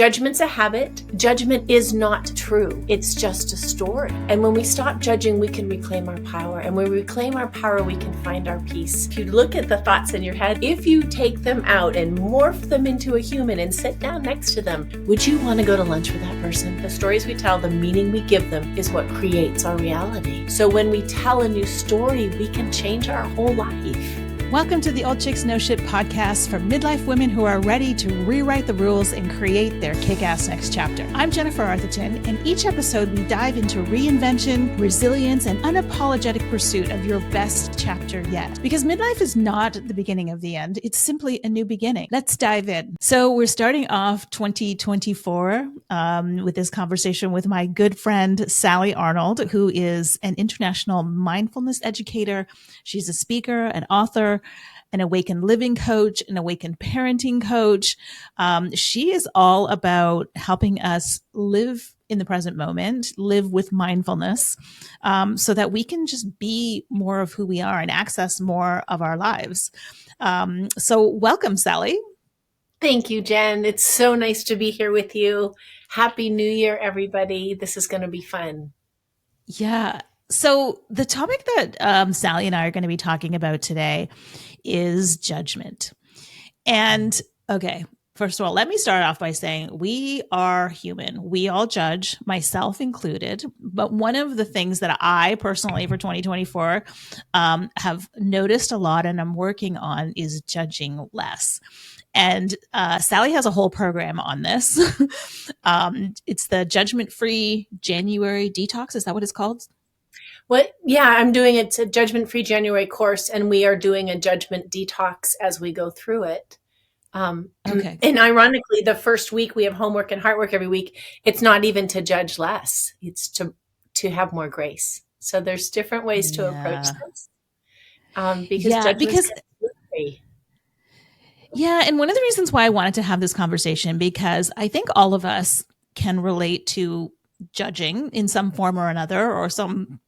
Judgment's a habit. Judgment is not true. It's just a story. And when we stop judging, we can reclaim our power. And when we reclaim our power, we can find our peace. If you look at the thoughts in your head, if you take them out and morph them into a human and sit down next to them, would you want to go to lunch with that person? The stories we tell, the meaning we give them is what creates our reality. So when we tell a new story, we can change our whole life. Welcome to the Old Chicks No Shit podcast for midlife women who are ready to rewrite the rules and create their kick-ass next chapter. I'm Jennifer Arthurton, and each episode we dive into reinvention, resilience, and unapologetic pursuit of your best chapter yet. Because midlife is not the beginning of the end, it's simply a new beginning. Let's dive in. So we're starting off 2024 with this conversation with my good friend, Sally Arnold, who is an international mindfulness educator. She's a speaker, an author, an awakened living coach, an awakened parenting coach. She is all about helping us live in the present moment, live with mindfulness, so that we can just be more of who we are and access more of our lives. So welcome, Sally. Thank you, Jen. It's so nice to be here with you. Happy New Year, everybody. This is going to be fun. Yeah. So the topic that Sally and I are going to be talking about today is judgment. And okay, first of all, let me start off by saying we are human. We all judge, myself included. But one of the things that I personally for 2024 have noticed a lot and I'm working on is judging less. And Sally has a whole program on this. It's the judgment-free January detox. Is that what it's called? Yeah, I'm doing it. It's a judgment-free January course, and we are doing a judgment detox as we go through it. Okay. And ironically, the first week we have homework and heart work every week. It's not even to judge less. It's to have more grace. So there's different ways to approach this. Because yeah, and one of the reasons why I wanted to have this conversation, because I think all of us can relate to judging in some form or another, or some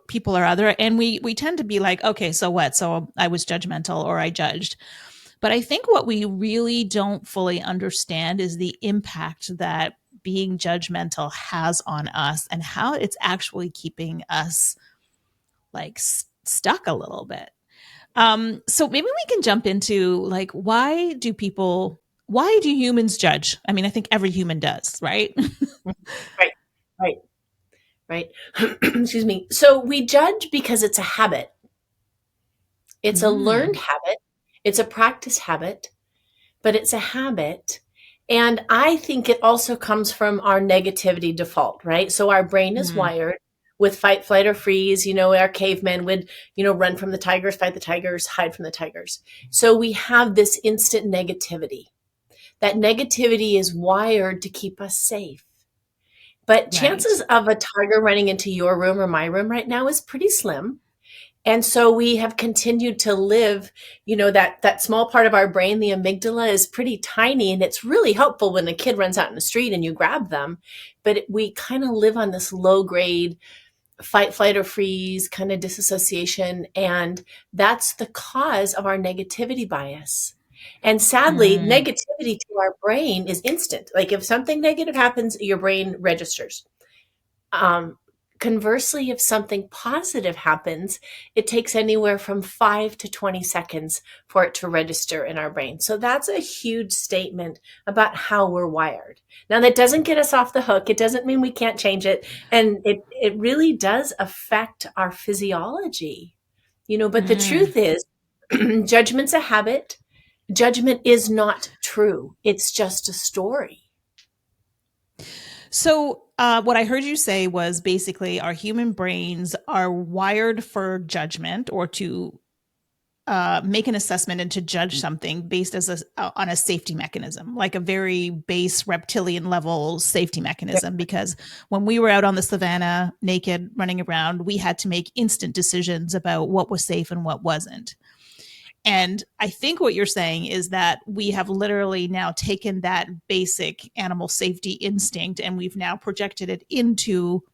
people or other. And we tend to be like, okay, so what? So I was judgmental or I judged. But I think what we really don't fully understand is the impact that being judgmental has on us and how it's actually keeping us like stuck a little bit. So maybe we can jump into like, why do humans judge? I mean, I think every human does, right? Right. Excuse me. So we judge because it's a habit. It's a learned habit. It's a practice habit, but it's a habit. And I think it also comes from our negativity default, right? So our brain is wired with fight, flight, or freeze. You know, our cavemen would, run from the tigers, fight the tigers, hide from the tigers. So we have this instant negativity. That negativity is wired to keep us safe. But chances of a tiger running into your room or my room right now is pretty slim. And so we have continued to live, that small part of our brain, the amygdala, is pretty tiny. And it's really helpful when a kid runs out in the street and you grab them. But we kind of live on this low grade fight, flight, or freeze kind of disassociation. And that's the cause of our negativity bias. And sadly, negativity to our brain is instant. Like if something negative happens, your brain registers. Conversely, if something positive happens, it takes anywhere from 5 to 20 seconds for it to register in our brain. So that's a huge statement about how we're wired. Now, that doesn't get us off the hook. It doesn't mean we can't change it. And it really does affect our physiology, but the truth is judgment's a habit. Judgment is not true. It's just a story. So what I heard you say was basically our human brains are wired for judgment or to make an assessment and to judge something based on a safety mechanism, like a very base reptilian level safety mechanism. Because when we were out on the savannah naked running around, we had to make instant decisions about what was safe and what wasn't. And I think what you're saying is that we have literally now taken that basic animal safety instinct and we've now projected it into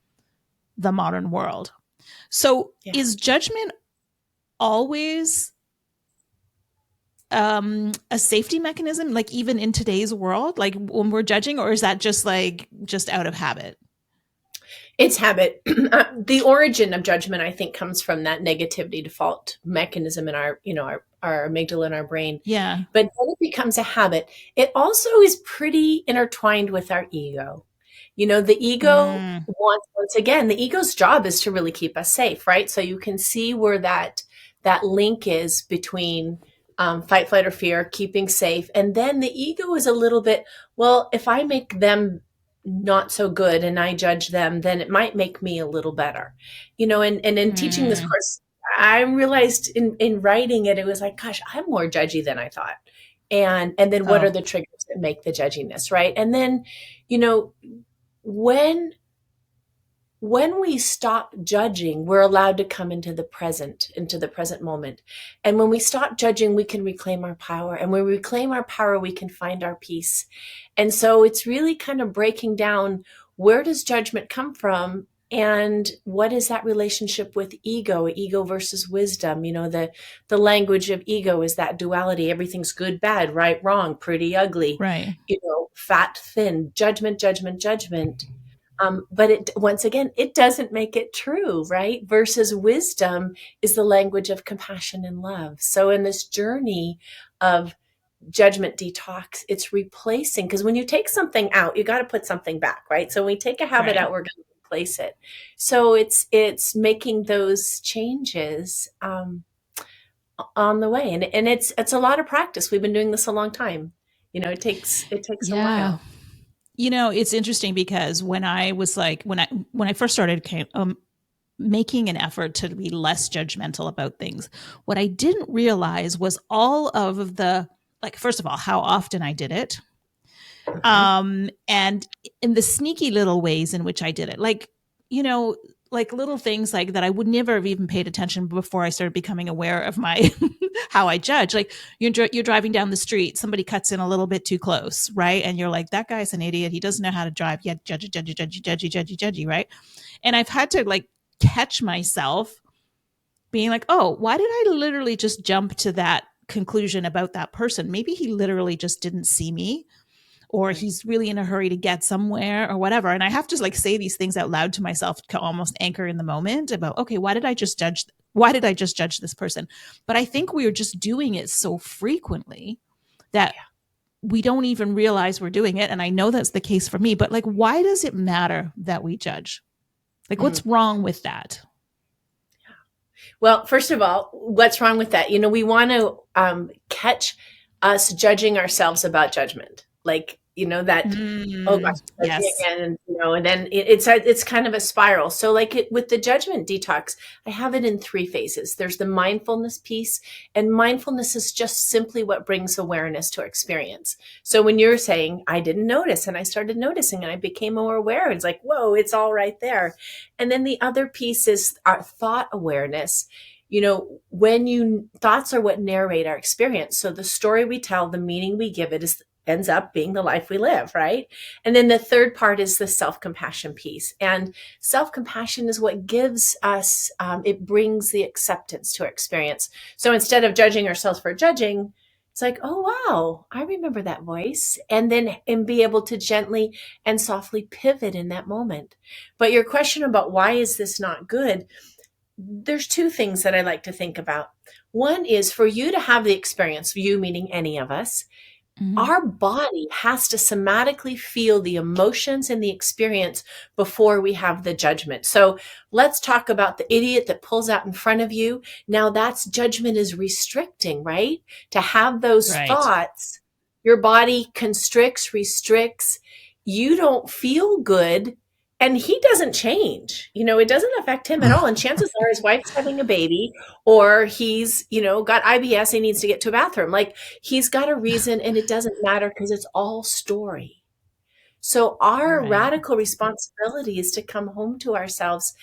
the modern world. So is judgment always a safety mechanism, like even in today's world, like when we're judging, or is that just out of habit? It's habit. The origin of judgment, I think, comes from that negativity default mechanism in our amygdala in our brain. Yeah. But then it becomes a habit. It also is pretty intertwined with our ego. The ego once again, the ego's job is to really keep us safe, right? So you can see where that link is between fight, flight, or fear, keeping safe. And then the ego is a little bit, well, if I make them not so good and I judge them, then it might make me a little better. And in teaching this course, I realized in writing it, it was like, gosh, I'm more judgy than I thought. And then what are the triggers that make the judginess, right? And then, when we stop judging, we're allowed to come into the present moment. And when we stop judging, we can reclaim our power. And when we reclaim our power, we can find our peace. And so it's really kind of breaking down, where does judgment come from? And what is that relationship with ego versus wisdom? The language of ego is that duality. Everything's good, bad, right, wrong, pretty, ugly, right. Fat, thin, judgment. But once again, it doesn't make it true, right? Versus wisdom is the language of compassion and love. So in this journey of judgment detox, it's replacing, because when you take something out, you got to put something back, right? So when we take a habit out, we're going to replace it. So it's making those changes on the way, and it's a lot of practice. We've been doing this a long time. It takes a while. It's interesting because when I first started making an effort to be less judgmental about things, what I didn't realize was all of the, first of all, how often I did it. And in the sneaky little ways in which I did it, like little things like that I would never have even paid attention before I started becoming aware of my how I judge. Like you're driving down the street, somebody cuts in a little bit too close, right? And you're like, that guy's an idiot. He doesn't know how to drive yet. Judgy, right? And I've had to catch myself being like, oh, why did I literally just jump to that conclusion about that person? Maybe he literally just didn't see me, or he's really in a hurry to get somewhere or whatever. And I have to say these things out loud to myself to almost anchor in the moment about, okay, why did I just judge this person? But I think we are just doing it so frequently that we don't even realize we're doing it. And I know that's the case for me, but why does it matter that we judge? What's wrong with that? Well, first of all, what's wrong with that? We want to catch us judging ourselves about judgment. Oh gosh, yes. again, and then it's kind of a spiral. So with the judgment detox, I have it in 3 phases. There's the mindfulness piece, and mindfulness is just simply what brings awareness to our experience. So when you're saying, I didn't notice, and I started noticing, and I became more aware, it's like, whoa, it's all right there. And then the other piece is our thought awareness. Thoughts are what narrate our experience. So the story we tell, the meaning we give it ends up being the life we live, right? And then the third part is the self-compassion piece. And self-compassion is what gives us, it brings the acceptance to our experience. So instead of judging ourselves for judging, it's like, oh, wow, I remember that voice. And be able to gently and softly pivot in that moment. But your question about why is this not good? There's 2 things that I like to think about. One is for you to have the experience, you meaning any of us, our body has to somatically feel the emotions and the experience before we have the judgment. So let's talk about the idiot that pulls out in front of you. Now that's judgment is restricting, right? To have those thoughts, your body constricts, restricts. You don't feel good. And he doesn't change, it doesn't affect him at all. And chances are his wife's having a baby, or he's, got IBS, he needs to get to a bathroom. He's got a reason, and it doesn't matter because it's all story. So our radical responsibility is to come home to ourselves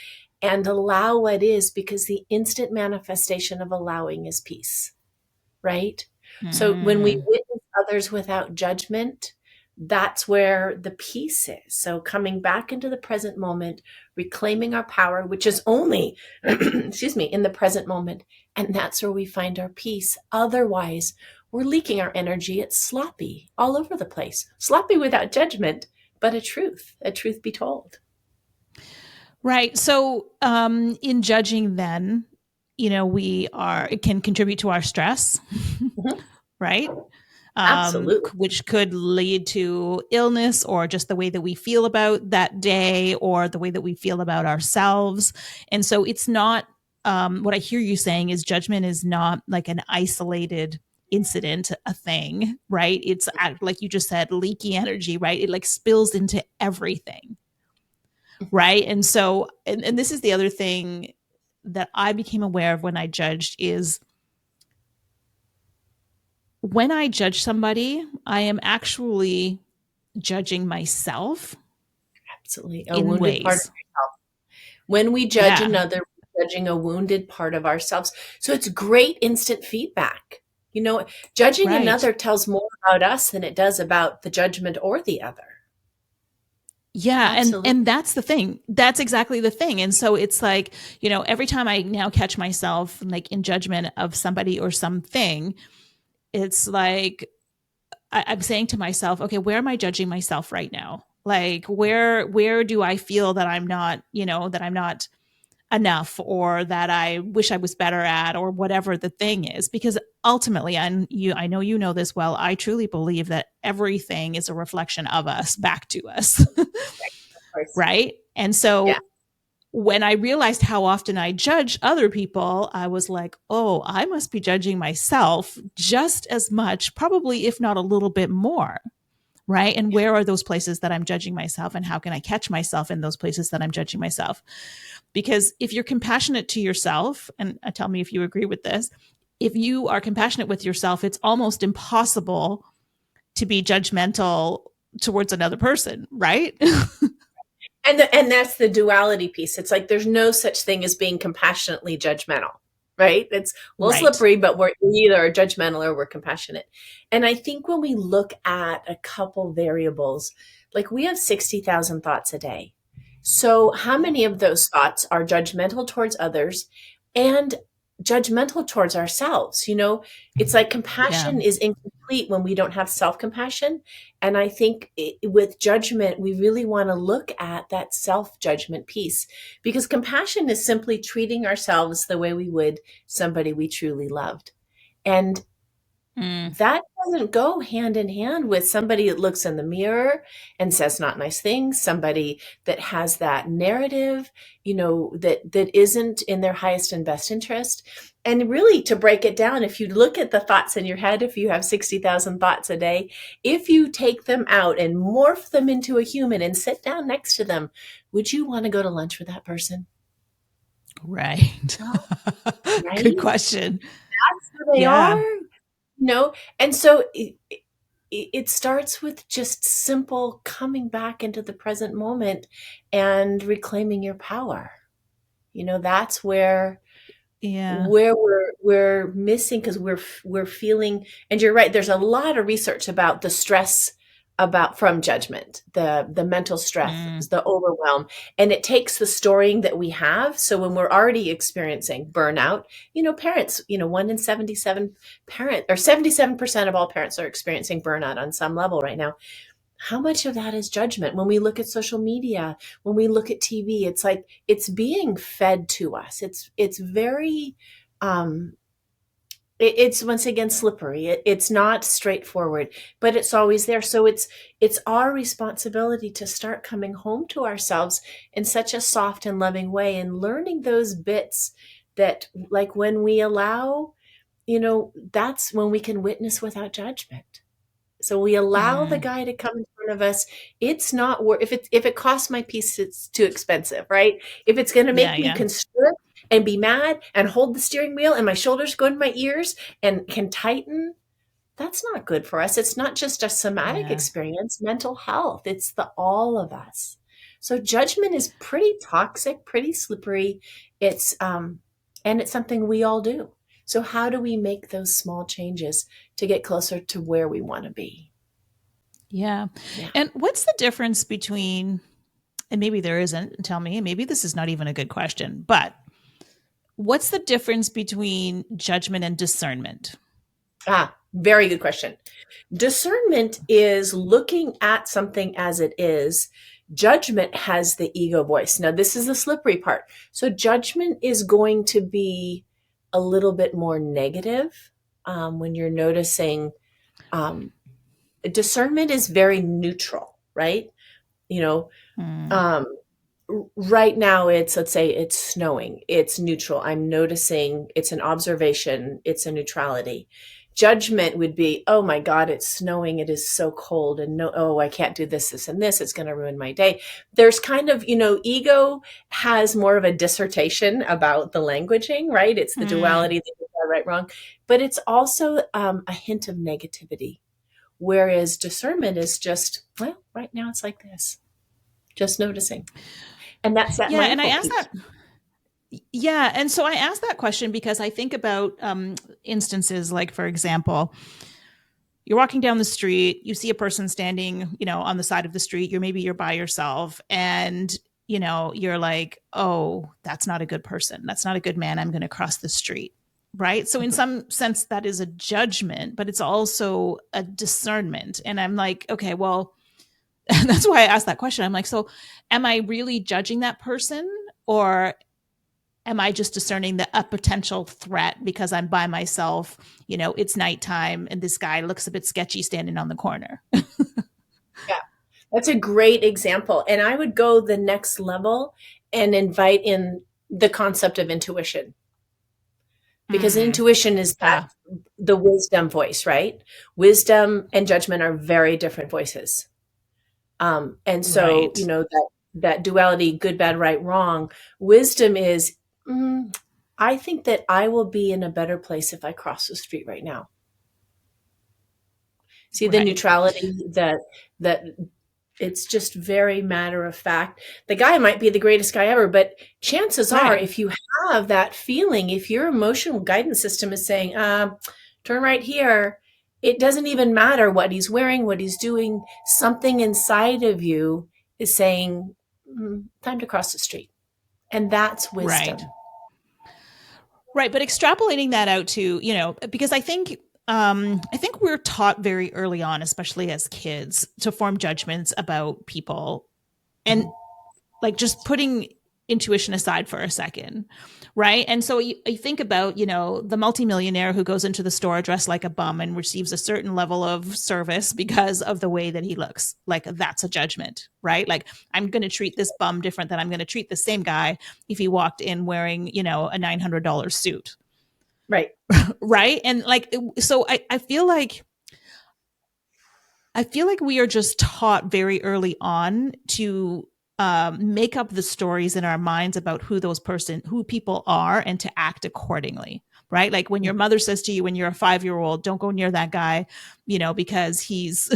and allow what is, because the instant manifestation of allowing is peace, right? So when we witness others without judgment, that's where the peace is. So coming back into the present moment, reclaiming our power, which is only, in the present moment. And that's where we find our peace. Otherwise, we're leaking our energy. It's sloppy all over the place. Sloppy without judgment, but a truth be told. Right. So, in judging, then, it can contribute to our stress, Mhm. right? Absolutely. Which could lead to illness or just the way that we feel about that day or the way that we feel about ourselves. And so it's not, what I hear you saying is judgment is not like an isolated incident, a thing, right? It's like you just said, leaky energy, right? It like spills into everything. Right. And so, and this is the other thing that I became aware of when I judged is when I judge somebody, I am actually judging myself Absolutely. A in wounded part of ways. yourself. When we judge Yeah. another, we're judging a wounded part of ourselves. So it's great instant feedback. Judging Right. another tells more about us than it does about the judgment or the other. Yeah. Absolutely. And that's the thing. That's exactly the thing. And so it's like, every time I now catch myself like in judgment of somebody or something, it's like I'm saying to myself, okay, where am I judging myself right now? Like where do I feel that I'm not, that I'm not enough or that I wish I was better at or whatever the thing is? Because ultimately, and I know you know this well, I truly believe that everything is a reflection of us back to us. Of course. Right? And Yeah. so when I realized how often I judge other people, I was like, oh, I must be judging myself just as much, probably if not a little bit more. Right. And where are those places that I'm judging myself? And how can I catch myself in those places that I'm judging myself? Because if you're compassionate to yourself, and tell me if you agree with this, if you are compassionate with yourself, it's almost impossible to be judgmental towards another person, right? And that's the duality piece. It's like there's no such thing as being compassionately judgmental, right? It's a little Right. slippery, but we're either judgmental or we're compassionate. And I think when we look at a couple variables, like we have 60,000 thoughts a day. So how many of those thoughts are judgmental towards others and judgmental towards ourselves? It's like Yeah. compassion is incomplete when we don't have self-compassion. And I think with judgment, we really want to look at that self-judgment piece because compassion is simply treating ourselves the way we would somebody we truly loved. And Mm, that doesn't go hand in hand with somebody that looks in the mirror and says not nice things, somebody that has that narrative, that isn't in their highest and best interest. And really, to break it down, if you look at the thoughts in your head, if you have 60,000 thoughts a day, if you take them out and morph them into a human and sit down next to them, would you want to go to lunch with that person? right. No, Good right? question. That's who they Yeah. are. And so it starts with just simple coming back into the present moment and reclaiming your power. That's where Yeah. we're missing because we're feeling, and you're right, there's a lot of research about the stress about from judgment, the mental stress, Mm, the overwhelm, and it takes the storing that we have. So when we're already experiencing burnout, parents, 77% of all parents are experiencing burnout on some level right now. How much of that is judgment? When we look at social media, when we look at TV, it's like it's being fed to us. It's very um it's once again slippery. It's not straightforward, but it's always there. So it's our responsibility to start coming home to ourselves in such a soft and loving way and learning those bits that, like, when we allow, that's when we can witness without judgment. So we allow the mm. guy to come in front of us. It's not worth, if it costs my piece, it's too expensive, right? If it's going to Yeah. make me Yeah. constrict and be mad and hold the steering wheel and my shoulders go to my ears and can tighten, that's not good for us. It's not just a somatic Yeah. experience, mental health. It's the all of us. So judgment is pretty toxic, pretty slippery. And it's something we all do. So how do we make those small changes to get closer to where we want to be? Yeah. Yeah. And what's the difference between, and maybe there isn't, tell me, and maybe this is not even a good question, but what's the difference between judgment and discernment? Very good question. Discernment is looking at something as it is. Judgment has the ego voice. Now, this is the slippery part. So judgment is going to be a little bit more negative when you're noticing. Discernment is very neutral, right? You know, um, right now let's say it's snowing. It's neutral. I'm noticing, it's an observation. It's a neutrality. Judgment would be, oh my God, it's snowing. It is so cold. And no, oh, I can't do this, this, and this. It's going to ruin my day. There's kind of, ego has more of a dissertation about the languaging, right? It's the duality, the right, wrong, but it's also a hint of negativity. Whereas discernment is just, well, right now it's like this, just noticing. And that's that and I mindful asked piece. that. Yeah. And so I asked that question because I think about instances like, for example, you're walking down the street, you see a person standing, on the side of the street, you're by yourself, and, you're like, oh, that's not a good person. That's not a good man. I'm going to cross the street. Right. So in some sense, that is a judgment, but it's also a discernment. And I'm like, okay, well, and that's why I asked that question. I'm like, so am I really judging that person, or am I just discerning a potential threat because I'm by myself? It's nighttime and this guy looks a bit sketchy standing on the corner. Yeah, that's a great example. And I would go the next level and invite in the concept of intuition. Because intuition is the wisdom voice, right? Wisdom and judgment are very different voices. And so, Right. that duality, good, bad, right, wrong, wisdom is, I think that I will be in a better place if I cross the street right now. See the Right. neutrality, that it's just very matter of fact. The guy might be the greatest guy ever, but chances are, if you have that feeling, if your emotional guidance system is saying, turn right here, it doesn't even matter what he's wearing, what he's doing. Something inside of you is saying, time to cross the street. And that's wisdom. Right. But extrapolating that out to, because I think we're taught very early on, especially as kids, to form judgments about people, and like just putting intuition aside for a second. Right. And so you think about, the multimillionaire who goes into the store dressed like a bum and receives a certain level of service because of the way that he looks. Like, that's a judgment, right? Like, I'm going to treat this bum different than I'm going to treat the same guy if he walked in wearing, a $900 suit. Right. Right. And so I feel like we are just taught very early on to make up the stories in our minds about who people are, and to act accordingly. Right. Like when your mother says to you when you're a 5-year-old, don't go near that guy, because he's,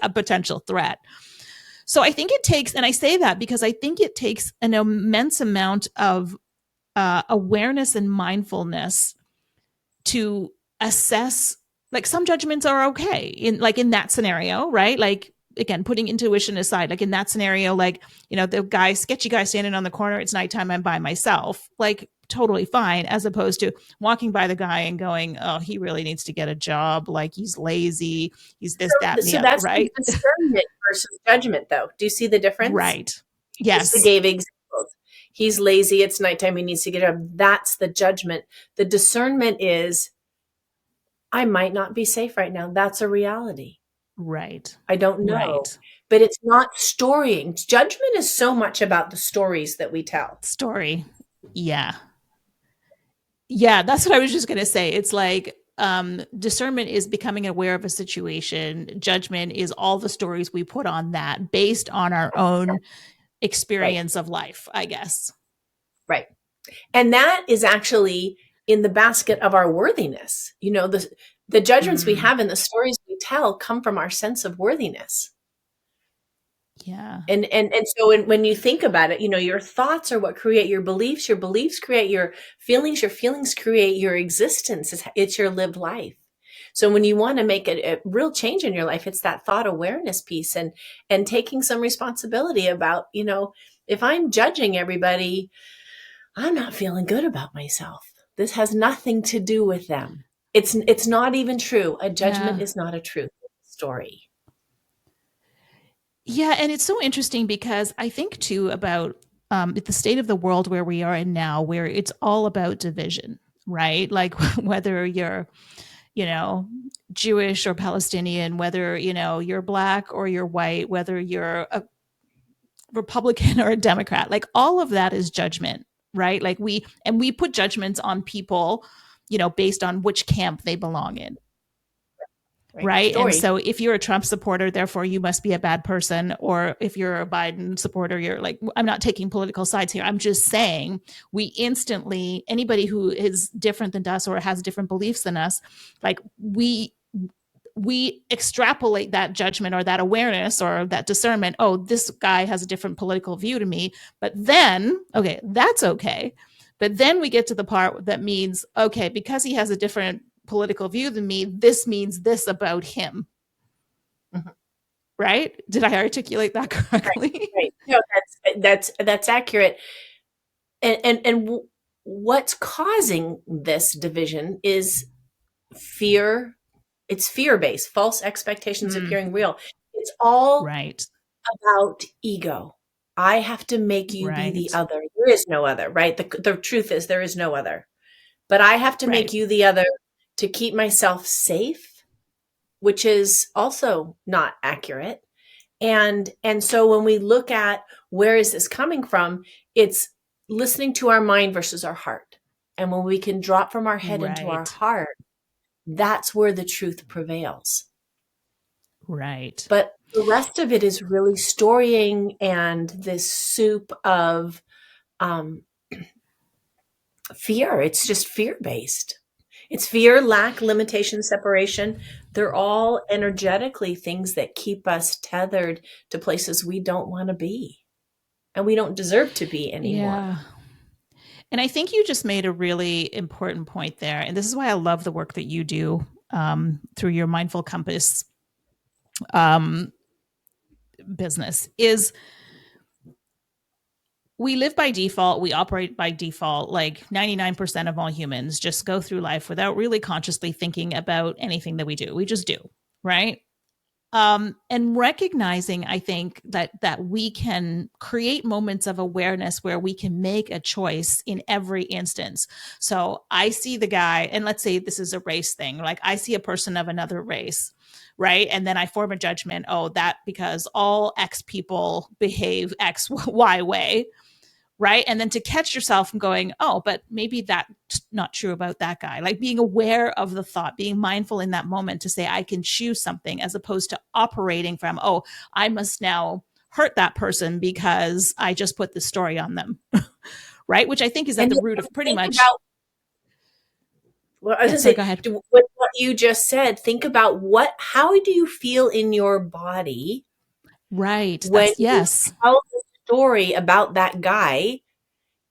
a potential threat. So I think it takes, and I say that because I think it takes an immense amount of awareness and mindfulness to assess, like, some judgments are okay in that scenario, right? Like, again, putting intuition aside, like in that scenario, like, the sketchy guy standing on the corner, it's nighttime, I'm by myself, like, totally fine, as opposed to walking by the guy and going, oh, he really needs to get a job, like, he's lazy, he's this, that, and the other, that's right? the discernment versus judgment, though. Do you see the difference? Right. Yes. Just gave examples. He's lazy, it's nighttime, he needs to get up. That's the judgment. The discernment is, I might not be safe right now. That's a reality. Right. I don't know. Right. But it's not storying. Judgment is so much about the stories that we tell. Story. Yeah. Yeah, that's what I was just going to say. It's like, discernment is becoming aware of a situation. Judgment is all the stories we put on that based on our own experience of life, I guess. Right. And that is actually in the basket of our worthiness. The judgments we have and the stories we tell come from our sense of worthiness. Yeah. And so when you think about it, your thoughts are what create your beliefs create your feelings create your existence. It's your lived life. So when you want to make a real change in your life, it's that thought awareness piece and taking some responsibility about, if I'm judging everybody, I'm not feeling good about myself. This has nothing to do with them. It's not even true. A judgment Yeah. is not a truth story. Yeah, and it's so interesting because I think too about the state of the world where we are in now, where it's all about division, right? Like whether you're, you know, Jewish or Palestinian, whether, you know, you're black or you're white, whether you're a Republican or a Democrat, like all of that is judgment, right? Like we put judgments on people, you know, based on which camp they belong in. Right? Right. And Story. so if you're a Trump supporter, therefore you must be a bad person. Or if you're a Biden supporter, you're like, I'm not taking political sides here. I'm just saying we instantly, anybody who is different than us or has different beliefs than us, like we extrapolate that judgment or that awareness or that discernment. Oh, this guy has a different political view to me. But then, okay, that's okay. But then we get to the part that means, okay, because he has a different political view than me, this means this about him. Mm-hmm. Right? Did I articulate that correctly? Right. No, that's accurate. And what's causing this division is fear. It's fear-based, false expectations appearing real. It's all Right. about ego. I have to make you be the Right. other. There is no other, right? The truth is there is no other. But I have to make Right. you the other to keep myself safe, which is also not accurate. And so when we look at where is this coming from, it's listening to our mind versus our heart. And when we can drop from our head into our Right. heart, that's where the truth prevails. Right. But the rest of it is really storying and this soup of fear. It's just fear-based. It's fear, lack, limitation, separation. They're all energetically things that keep us tethered to places we don't want to be and we don't deserve to be anymore. Yeah. And I think you just made a really important point there. And this is why I love the work that you do through your Mindful Compass um, business is we live by default, we operate by default. Like 99% of all humans just go through life without really consciously thinking about anything that we do. We just do, right? And recognizing, I think that we can create moments of awareness where we can make a choice in every instance. So I see the guy, and let's say this is a race thing, like I see a person of another race, right? And then I form a judgment, oh, that because all X people behave X, Y way, right? And then to catch yourself from going, oh, but maybe that's not true about that guy. Like being aware of the thought, being mindful in that moment to say, I can choose something as opposed to operating from, oh, I must now hurt that person because I just put this story on them. Right? Which I think is at And the root of pretty think much. about, well, I was Yeah, going to sorry, go say, ahead. what you just said, think about how do you feel in your body Right. when That's you yes. tell the story about that guy,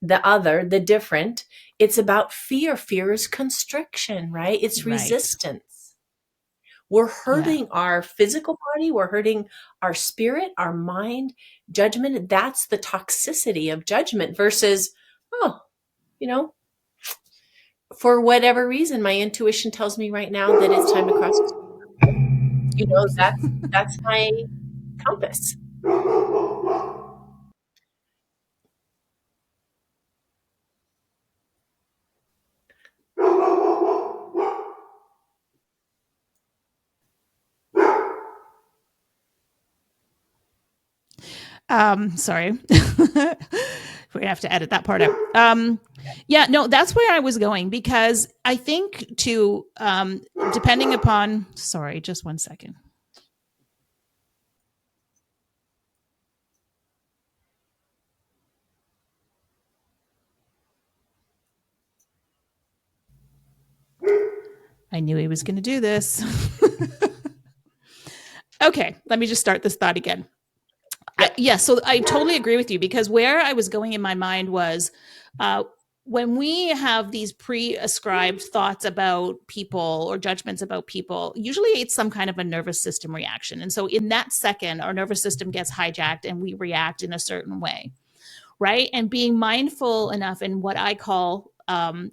the other, the different? It's about fear. Fear is constriction, right? It's Right. resistance. We're Yeah. hurting our physical body. We're hurting our spirit, our mind, judgment. That's the toxicity of judgment versus, oh, you know, for whatever reason, my intuition tells me right now that it's time to cross. You know, Oops. that's my compass. Sorry. We're gonna have to edit that part out. Yeah, no, that's where I was going because I think to depending upon sorry, just one second. I knew he was gonna do this. Okay, let me just start this thought again. Yep. Yeah, so I totally agree with you because where I was going in my mind was uh, when we have these pre-ascribed thoughts about people or judgments about people, usually it's some kind of a nervous system reaction. And so in that second, our nervous system gets hijacked and we react in a certain way, right? And being mindful enough in what I call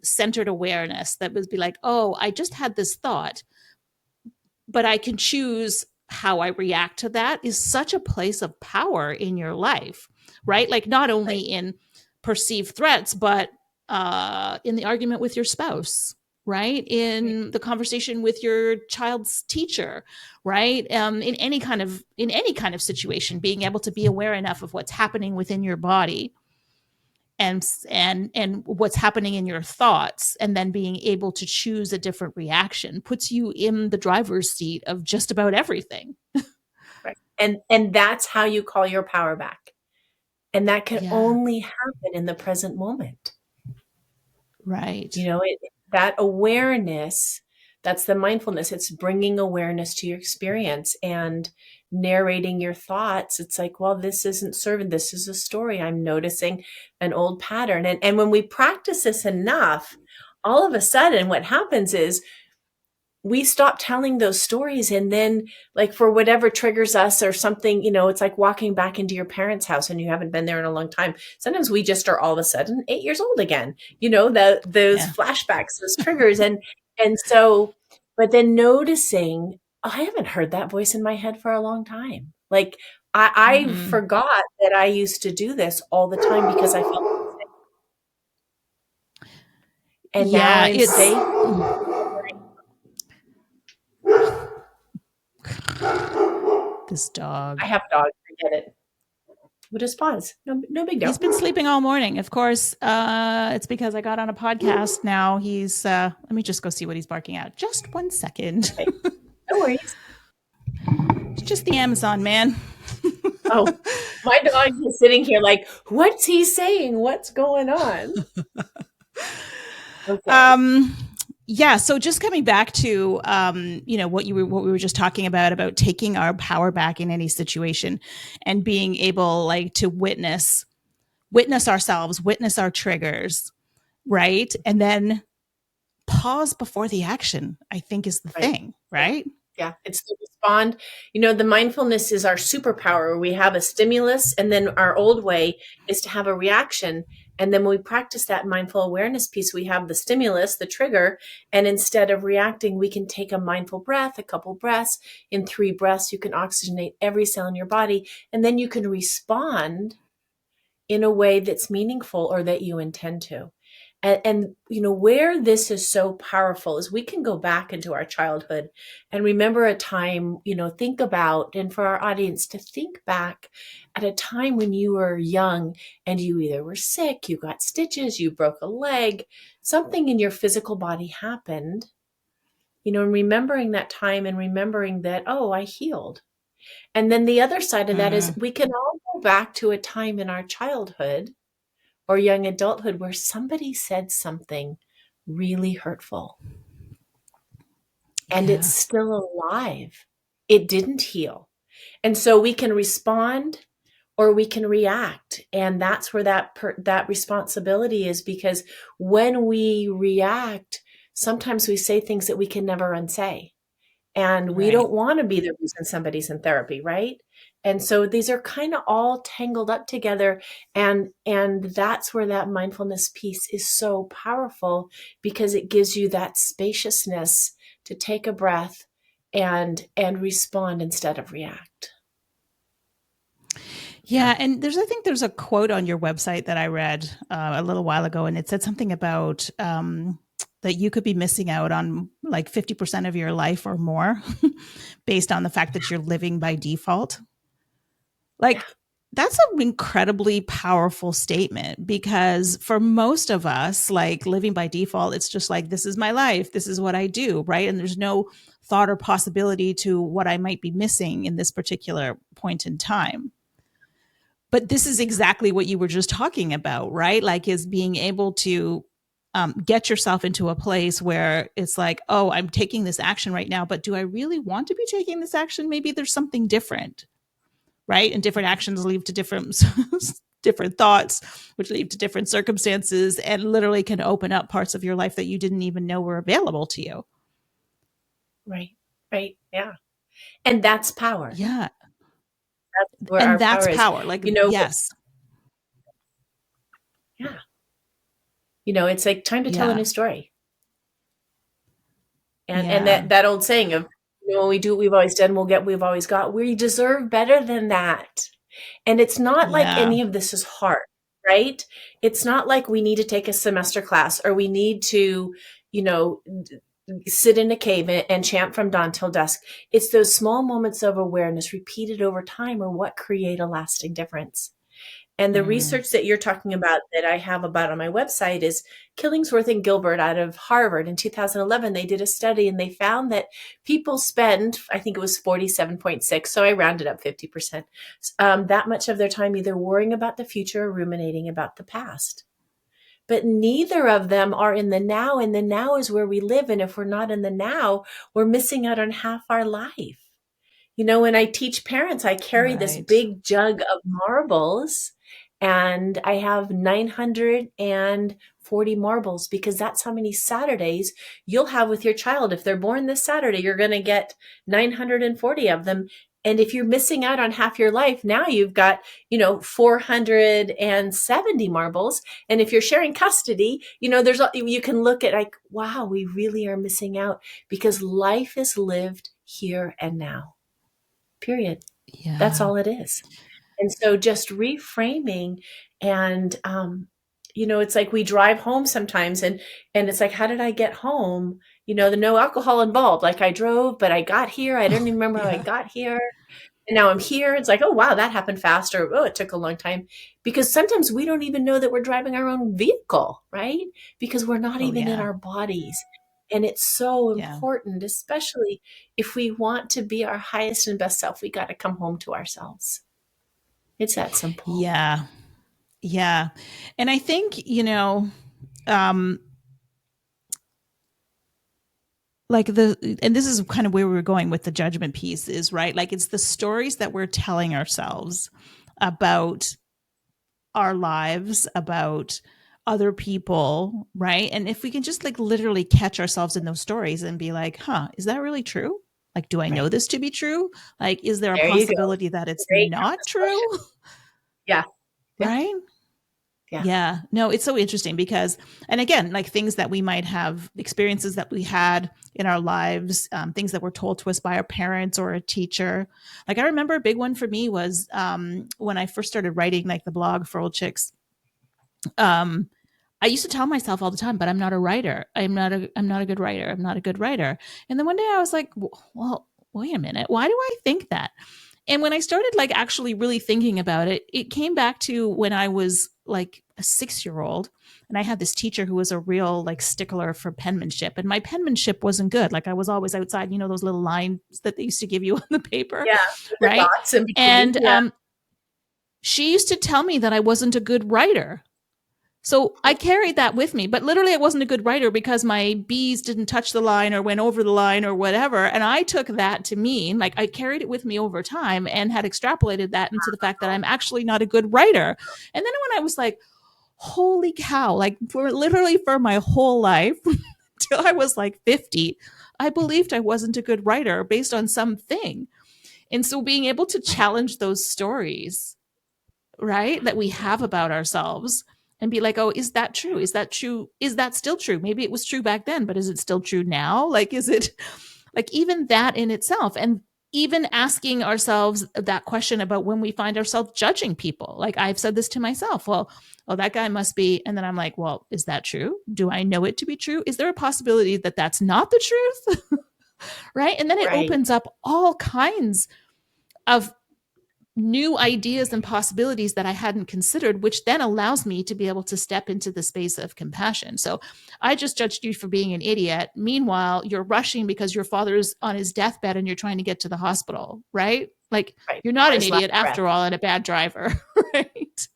centered awareness that would be like, oh, I just had this thought, but I can choose how I react to that, is such a place of power in your life, right? Like not only in perceived threats, but in the argument with your spouse, right? In the conversation with your child's teacher, right? In any kind of situation, being able to be aware enough of what's happening within your body and what's happening in your thoughts, and then being able to choose a different reaction puts you in the driver's seat of just about everything. Right. And that's how you call your power back. And that can only happen in the present moment. Right. That awareness, that's the mindfulness. It's bringing awareness to your experience and narrating your thoughts. It's like, well, this isn't serving. This is a story. I'm noticing an old pattern. And when we practice this enough, all of a sudden what happens is we stop telling those stories. And then like for whatever triggers us or something, it's like walking back into your parents' house and you haven't been there in a long time. Sometimes we just are all of a sudden 8 years old again, those flashbacks, those triggers. And so, but then noticing, oh, I haven't heard that voice in my head for a long time. Like I forgot that I used to do this all the time because I felt sick. And now I'm safe. This dog. I have dogs. I get it. We'll just pause. No big deal. He's been sleeping all morning. Of course, it's because I got on a podcast now. He's, let me just go see what he's barking at. Just 1 second. Okay. No worries. It's just the Amazon man. Oh, my dog is sitting here like, what's he saying? What's going on? Okay. Yeah. So just coming back to, what we were just talking about taking our power back in any situation and being able to witness ourselves, witness our triggers, right? And then pause before the action, I think is the thing, right? Yeah. It's to respond. The mindfulness is our superpower. We have a stimulus, and then our old way is to have a reaction. And then when we practice that mindful awareness piece, we have the stimulus, the trigger, and instead of reacting, we can take a mindful breath, a couple breaths. In 3 breaths, you can oxygenate every cell in your body, and then you can respond in a way that's meaningful or that you intend to. And where this is so powerful is we can go back into our childhood and remember a time, think about, and for our audience to think back at a time when you were young and you either were sick, you got stitches, you broke a leg, something in your physical body happened, and remembering that time and remembering that, oh, I healed. And then the other side of that is we can all go back to a time in our childhood or young adulthood where somebody said something really hurtful and it's still alive. It didn't heal. And so we can respond or we can react. And that's where that responsibility is, because when we react, sometimes we say things that we can never unsay. And we don't want to be the reason somebody's in therapy, right? And so these are kind of all tangled up together. And that's where that mindfulness piece is so powerful, because it gives you that spaciousness to take a breath and respond instead of react. Yeah. And I think there's a quote on your website that I read a little while ago, and it said something about that you could be missing out on like 50% of your life or more based on the fact that you're living by default. That's an incredibly powerful statement, because for most of us, like living by default, it's just like, this is my life. This is what I do. Right. And there's no thought or possibility to what I might be missing in this particular point in time. But this is exactly what you were just talking about, right? Like, is being able to get yourself into a place where it's like, oh, I'm taking this action right now, but do I really want to be taking this action? Maybe there's something different. Right. And different actions lead to different thoughts, which lead to different circumstances, and literally can open up parts of your life that you didn't even know were available to you. Right. Yeah. And that's power. Yeah. That's power. Like, yes. Yeah. It's like time to tell a Yeah. new story. And Yeah. that old saying of, when we do what we've always done, we'll get what we've always got. We deserve better than that. And it's not like Yeah. any of this is hard, right? It's not like we need to take a semester class or we need to, you know, sit in a cave and chant from dawn till dusk. It's those small moments of awareness repeated over time are what create a lasting difference. And the Mm. research that you're talking about that I have about on my website is Killingsworth and Gilbert out of Harvard in 2011. They did a study and they found that people spend, I think it was 47.6, so I rounded up 50%, that much of their time either worrying about the future or ruminating about the past. But neither of them are in the now, and the now is where we live. And if we're not in the now, we're missing out on half our life. When I teach parents, I carry this Right. big jug of marbles and I have 940 marbles because that's how many Saturdays you'll have with your child. If they're born this Saturday, you're going to get 940 of them. And if you're missing out on half your life, now you've got, 470 marbles. And if you're sharing custody, you can look at like, wow, we really are missing out because life is lived here and now. Period. That's Yeah. all it is. And so just reframing and, it's like we drive home sometimes and it's like, how did I get home? The no alcohol involved. Like I drove, but I got here. I didn't even remember how I Yeah. got here. And now I'm here. It's like, oh, wow, that happened fast. Or, oh, it took a long time. Because sometimes we don't even know that we're driving our own vehicle, right? Because we're not Oh even in yeah. our bodies. And it's so Yeah. important, especially if we want to be our highest and best self, we got to come home to ourselves. It's that simple. Yeah. Yeah. And I think, um, and this is kind of where we were going with the judgment piece is, right? Like it's the stories that we're telling ourselves about our lives, about other people, right? And if we can just like literally catch ourselves in those stories and be like, huh, is that really true? Like, do I know Right. this to be true? Like, is there a There you go. possibility that it's Great not preface true? question. Yeah. Yeah. Right? Yeah. Yeah, no, it's so interesting because, and again, like things that we might have, experiences that we had in our lives, things that were told to us by our parents or a teacher. Like I remember a big one for me was when I first started writing like the blog for Old Chicks. Um, I used to tell myself all the time, but I'm not a writer. I'm not a good writer. I'm not a good writer. And then one day I was like, well, wait a minute. Why do I think that? And when I started like actually really thinking about it, it came back to when I was like a 6-year-old and I had this teacher who was a real like stickler for penmanship and my penmanship wasn't good. Like I was always outside, those little lines that they used to give you on the paper, Yeah. With the right? dots in between. And Yeah. she used to tell me that I wasn't a good writer. So I carried that with me, but literally I wasn't a good writer because my B's didn't touch the line or went over the line or whatever. And I took that to mean like I carried it with me over time and had extrapolated that into the fact that I'm actually not a good writer. And then when I was like, holy cow, like for my whole life till I was like 50, I believed I wasn't a good writer based on something. And so being able to challenge those stories, right, that we have about ourselves and be like, oh, is that true? Is that true? Is that still true? Maybe it was true back then, but is it still true now? Like, is it like even that in itself? And even asking ourselves that question about when we find ourselves judging people. Like I've said this to myself. Well, oh, that guy must be. And then I'm like, well, is that true? Do I know it to be true? Is there a possibility that that's not the truth? Right. And then it Right. opens up all kinds of new ideas and possibilities that I hadn't considered, which then allows me to be able to step into the space of compassion. So I just judged you for being an idiot. Meanwhile, you're rushing because your father's on his deathbed and you're trying to get to the hospital, right? Like Right. you're not On an his last idiot breath. after all and a bad driver, right?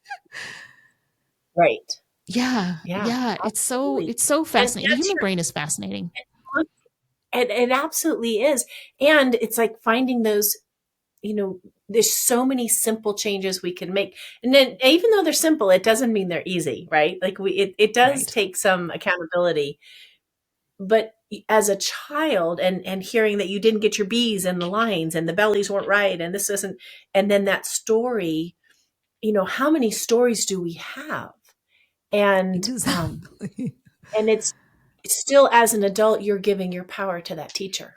Right. Yeah. Yeah. Yeah. Absolutely. It's so And fascinating. The that's human your brain is fascinating. it absolutely is. And it's like finding those, there's so many simple changes we can make. And then even though they're simple, it doesn't mean they're easy, right? Like it does Right. take some accountability. But as a child and hearing that you didn't get your B's and the lines and the bellies weren't right and this isn't, and then that story, how many stories do we have? And Exactly. and it's still, as an adult, you're giving your power to that teacher,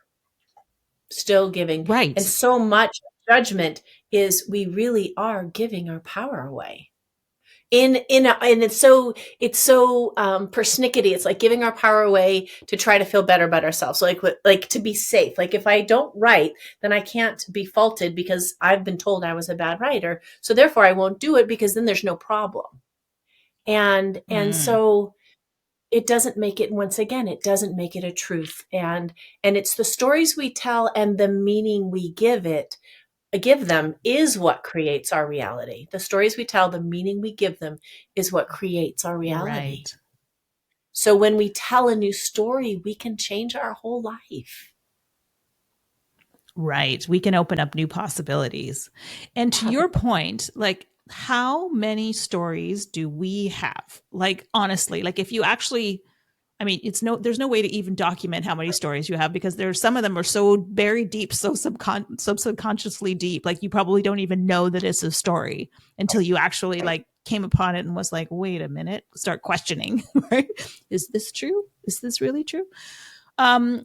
still giving. And Right. so much judgment is, we really are giving our power away. And it's so persnickety. It's like giving our power away to try to feel better about ourselves, like to be safe. Like, if I don't write, then I can't be faulted because I've been told I was a bad writer, so therefore I won't do it, because then there's no problem. And Mm, so it doesn't make it, once again, it doesn't make it a truth. And it's the stories we tell and the meaning we give them is what creates our reality. The stories we tell, the meaning we give them, is what creates our reality. right. So when we tell a new story, we can change our whole life. Right. We can open up new possibilities. And to your point, like, how many stories do we have? Like, honestly, like, if you actually, I mean, there's no way to even document how many stories you have, because there's some of them are so buried deep, so subconsciously deep. Like, you probably don't even know that it's a story until you actually Right. like came upon it and was like, wait a minute, start questioning, right? Is this true? Is this really true? Um,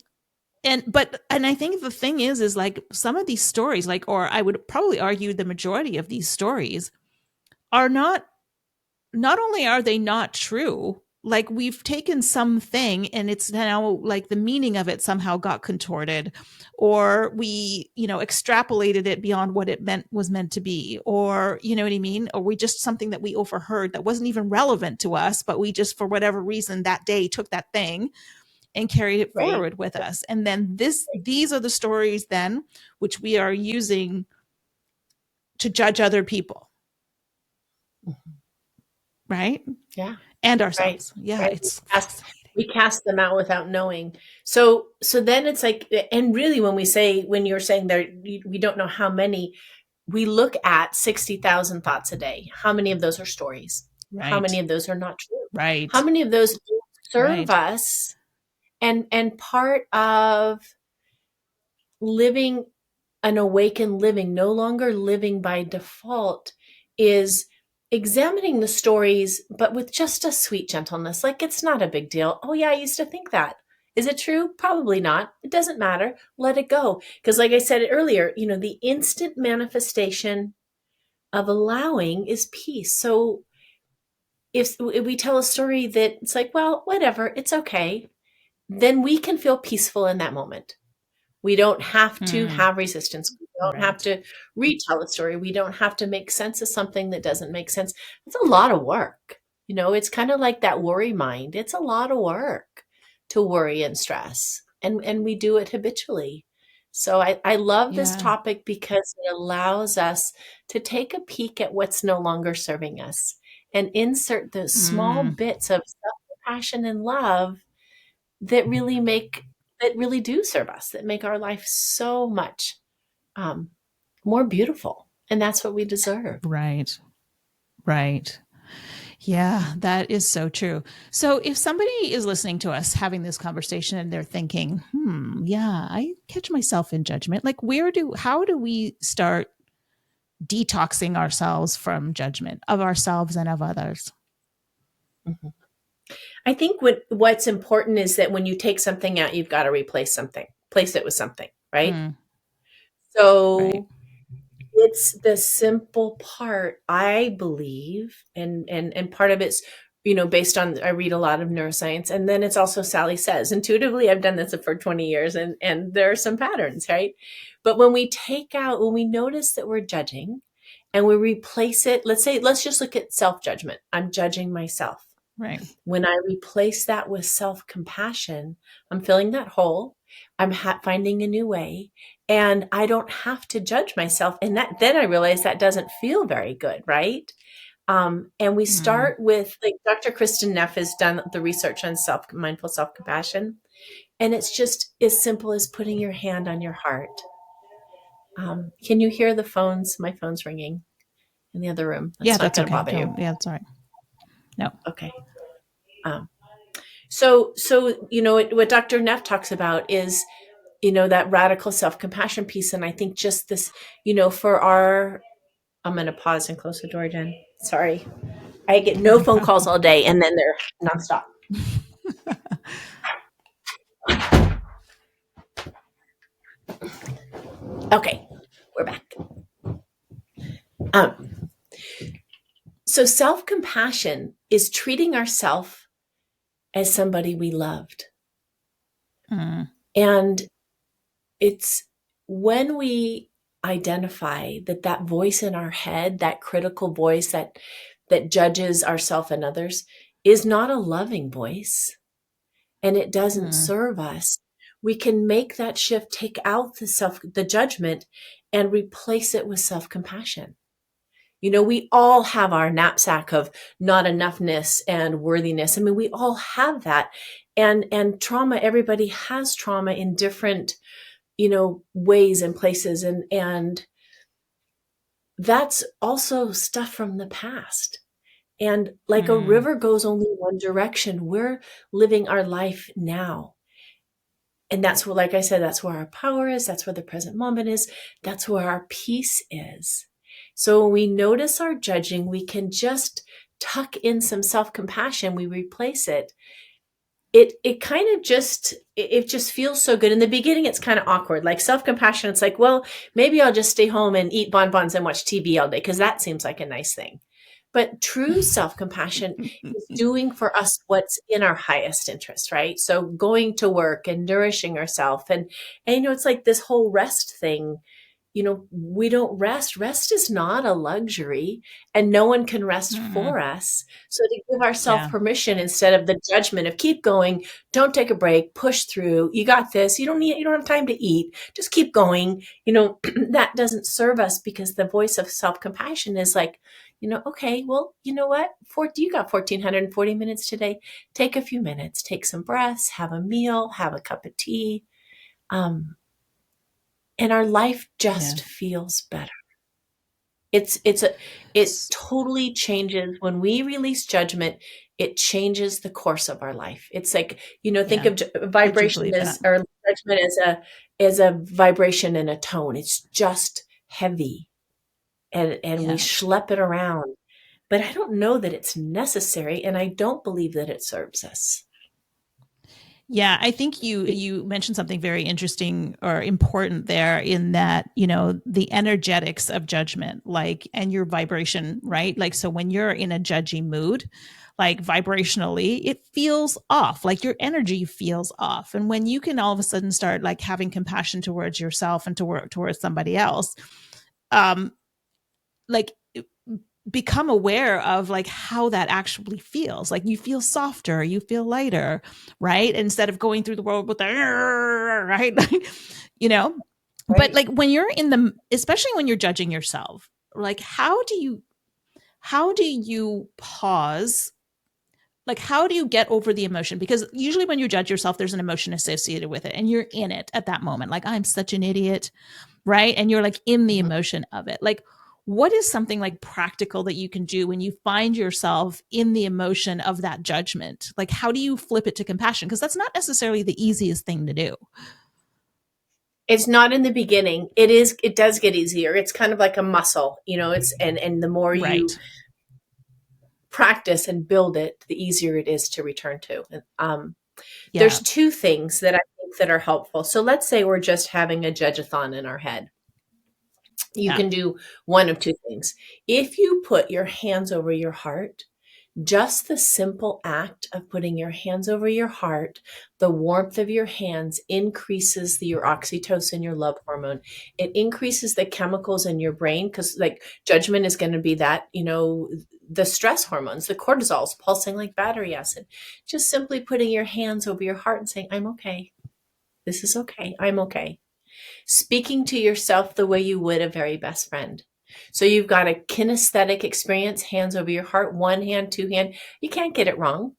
and I think the thing is like, some of these stories, like, or I would probably argue the majority of these stories are not only are they not true, like, we've taken something and it's now like the meaning of it somehow got contorted, or we, extrapolated it beyond what it was meant to be, or you know what I mean, or we just, something that we overheard that wasn't even relevant to us, but we just, for whatever reason that day, took that thing and carried it Right. forward with us. And then these are the stories then which we are using to judge other people, Mhm. right? Yeah. And Right. ourselves. Yeah, Right. it's Cast, fascinating. we cast them out without knowing. So then it's like, and really, when you're saying there, we don't know how many, we look at 60,000 thoughts a day. How many of those are stories? How many Right. of those are not true? How Right. many of those serve Right. us? And part of living an awakened living, no longer living by default, is examining the stories, but with just a sweet gentleness. Like, it's not a big deal. Oh, yeah, I used to think that. Is it true? Probably not. It doesn't matter. Let it go. Because, like I said earlier, the instant manifestation of allowing is peace. So if we tell a story that it's like, well, whatever, it's okay, then we can feel peaceful in that moment. We don't have to Hmm. have resistance. We don't have Right. to retell a story. We don't have to make sense of something that doesn't make sense. It's a lot of work. It's kind of like that worry mind. It's a lot of work to worry and stress. And we do it habitually. So I love this Yeah. topic because it allows us to take a peek at what's no longer serving us and insert those small Mm. bits of self-compassion and love that really do serve us, that make our life so much um, more beautiful. And that's what we deserve. Right. Right. Yeah, that is so true. So if somebody is listening to us having this conversation and they're thinking, yeah, I catch myself in judgment, like, how do we start detoxing ourselves from judgment of ourselves and of others? Mhm. I think what's important is that when you take something out, you've got to place it with something, right? Mm, right. So it's the simple part, I believe, and part of it's, based on, I read a lot of neuroscience, and then it's also Sally Says. Intuitively, I've done this for 20 years, and there are some patterns, right? But when we notice that we're judging and we replace it, let's just look at self-judgment. I'm judging myself. Right. When I replace that with self-compassion, I'm filling that hole. I'm finding a new way, and I don't have to judge myself. And then I realize that doesn't feel very good, right? And we Mm, start with, like, Dr. Kristen Neff has done the research on mindful self-compassion, and it's just as simple as putting your hand on your heart. Can you hear the phones? My phone's ringing in the other room. yeah, That's not that's going to okay. bother you. Don't, yeah, that's all right. No. Okay. Um, so what Dr. Neff talks about is, that radical self-compassion piece. And I think just this, for I'm going to pause and close the door, Jen. Sorry. I get no phone calls all day, and then they're nonstop. Okay, we're back. So self-compassion is treating ourselves as somebody we loved. Mm. And it's when we identify that voice in our head, that critical voice that judges ourselves and others, is not a loving voice, and it doesn't serve us, we can make that shift, take out the judgment, and replace it with self-compassion. You know, we all have our knapsack of not enoughness and worthiness. I mean, we all have that. And trauma, everybody has trauma in different, ways and places. And that's also stuff from the past. And like a river goes only one direction, we're living our life now. And that's where, like I said, that's where our power is. That's where the present moment is. That's where our peace is. So when we notice our judging, we can just tuck in some self-compassion. We replace it. It kind of just, it just feels so good. In the beginning, it's kind of awkward. Like self-compassion, it's like, well, maybe I'll just stay home and eat bonbons and watch TV all day because that seems like a nice thing. But true self-compassion is doing for us what's in our highest interest, right? So going to work and nourishing ourselves. And it's like this whole rest thing. We don't rest. Rest is not a luxury, and no one can rest for us. So to give ourselves permission instead of the judgment of keep going, don't take a break, push through, you got this, you don't have time to eat, just keep going. That doesn't serve us, because the voice of self-compassion is like, okay, well, you know what? You got 1,440 minutes today. Take a few minutes, take some breaths, have a meal, have a cup of tea. And our life just feels better. It totally changes when we release judgment. It changes the course of our life. It's like, think of vibration or judgment as a vibration and a tone. It's just heavy, and we schlep it around. But I don't know that it's necessary, and I don't believe that it serves us. Yeah, I think you mentioned something very interesting or important there, in that, the energetics of judgment, like, and your vibration, right? Like, so when you're in a judgy mood, like vibrationally, it feels off, like your energy feels off. And when you can all of a sudden start like having compassion towards yourself and towards somebody else, like, become aware of like how that actually feels. Like you feel softer, you feel lighter, right? Instead of going through the world with the right, right. But like when you're especially when you're judging yourself, like how do you pause? Like how do you get over the emotion? Because usually when you judge yourself, there's an emotion associated with it, and you're in it at that moment. Like, I'm such an idiot, right? And you're like in the emotion of it. Like, what is something like practical that you can do when you find yourself in the emotion of that judgment? Like, how do you flip it to compassion? Because that's not necessarily the easiest thing to do. It's not in the beginning. It does get easier. It's kind of like a muscle, and the more you practice and build it, the easier it is to return to. There's two things that I think that are helpful. So let's say we're just having a judge-a-thon in our head. You can do one of two things. If you put your hands over your heart, just the simple act of putting your hands over your heart, the warmth of your hands increases your oxytocin, your love hormone. It increases the chemicals in your brain, because like judgment is going to be that, the stress hormones, the cortisol's pulsing like battery acid. Just simply putting your hands over your heart and saying, I'm okay. This is okay. I'm okay. Speaking to yourself the way you would a very best friend. So you've got a kinesthetic experience, hands over your heart, one hand, two hand. You can't get it wrong.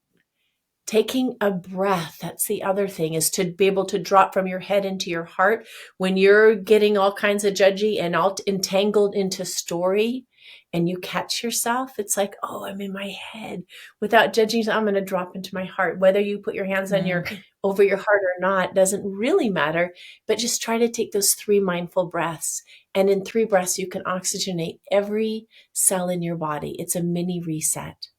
Taking a breath, that's the other thing, is to be able to drop from your head into your heart. When you're getting all kinds of judgy and all entangled into story, and you catch yourself, it's like, oh, I'm in my head. Without judging, I'm going to drop into my heart. Whether you put your hands on over your heart or not doesn't really matter, but just try to take those 3 mindful breaths. And in 3 breaths, you can oxygenate every cell in your body. It's a mini reset.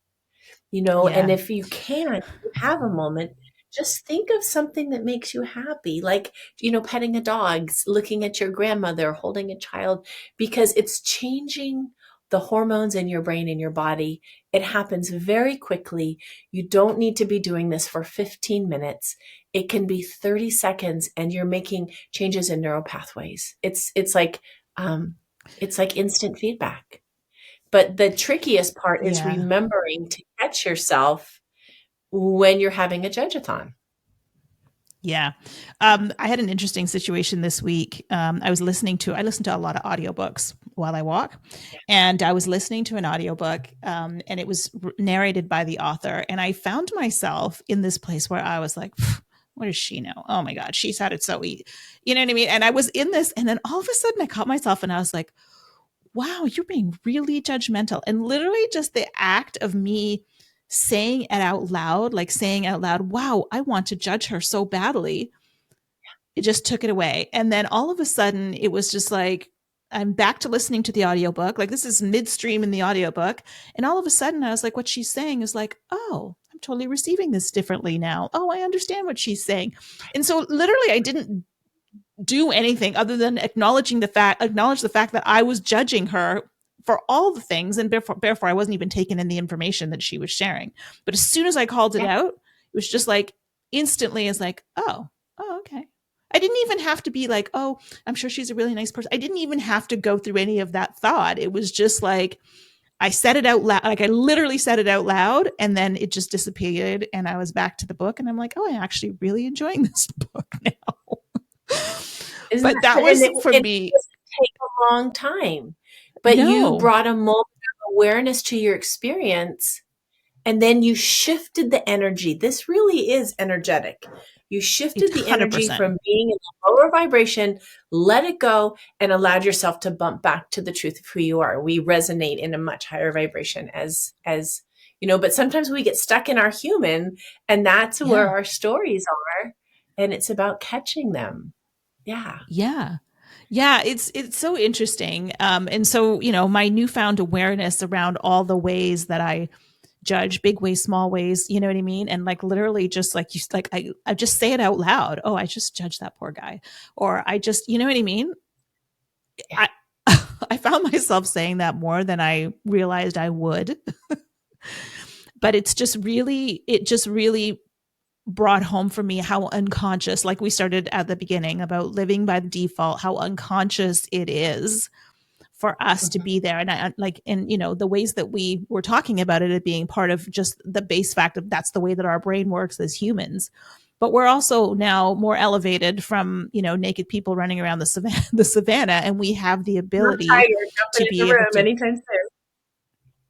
And Yeah. if you can, you have a moment, just think of something that makes you happy, like, petting a dog, looking at your grandmother, holding a child, because it's changing the hormones in your brain and your body. It happens very quickly. You don't need to be doing this for 15 minutes. It can be 30 seconds and you're making changes in neural pathways. Um, it's like instant feedback. But the trickiest part is Yeah. remembering to catch yourself when you're having a judge-a-thon. Yeah. I had an interesting situation this week. I listened to a lot of audiobooks while I walk, and I was listening to an audiobook, and it was narrated by the author. And I found myself in this place where I was like, what does she know? Oh my God, she's had it so easy. You know what I mean? And I was in this, and then all of a sudden I caught myself and I was like, wow, you're being really judgmental. And literally just the act of me saying it out loud, like saying out loud, wow, I want to judge her so badly. It just took it away. And then all of a sudden it was just like, I'm back to listening to the audiobook. Like this is midstream in the audiobook. And all of a sudden I was like, what she's saying is like, oh, I'm totally receiving this differently now. Oh, I understand what she's saying. And so literally I didn't do anything other than acknowledge the fact that I was judging her for all the things, and therefore I wasn't even taking in the information that she was sharing. But as soon as I called it Yeah. out, it was just like instantly is like, oh, okay. I didn't even have to be like, oh, I'm sure she's a really nice person. I didn't even have to go through any of that thought. It was just like I said it out loud, like I literally said it out loud, and then it just dissipated, and I was back to the book, and I'm like, oh, I'm actually really enjoying this book now. Isn't But that, that and was it for me. doesn't take a long time, but you No, brought a moment of awareness to your experience, and then you shifted the energy. This really is energetic. You it's shifted the energy 100%. from being in a lower vibration, let it go, and allowed yourself to bump back to the truth of who you are. We resonate in a much higher vibration as but sometimes we get stuck in our human, and that's where Yeah. our stories are, and it's about catching them. Yeah. Yeah. Yeah, it's so interesting. And so, my newfound awareness around all the ways that I judge, big ways, small ways, you know what I mean? And like literally just like you like I just say it out loud. Oh, I just judged that poor guy. Or I just, you know what I mean? Yeah. I I found myself saying that more than I realized I would. But it just really brought home for me how unconscious, like we started at the beginning about living by the default, how unconscious it is for us to Mhm. be there. And I like, and the ways that we were talking about it being part of just the base fact of that's the way that our brain works as humans. But we're also now more elevated from, naked people running around the savannah, and we have the Not ability tired, to jumping in be the able room to anytime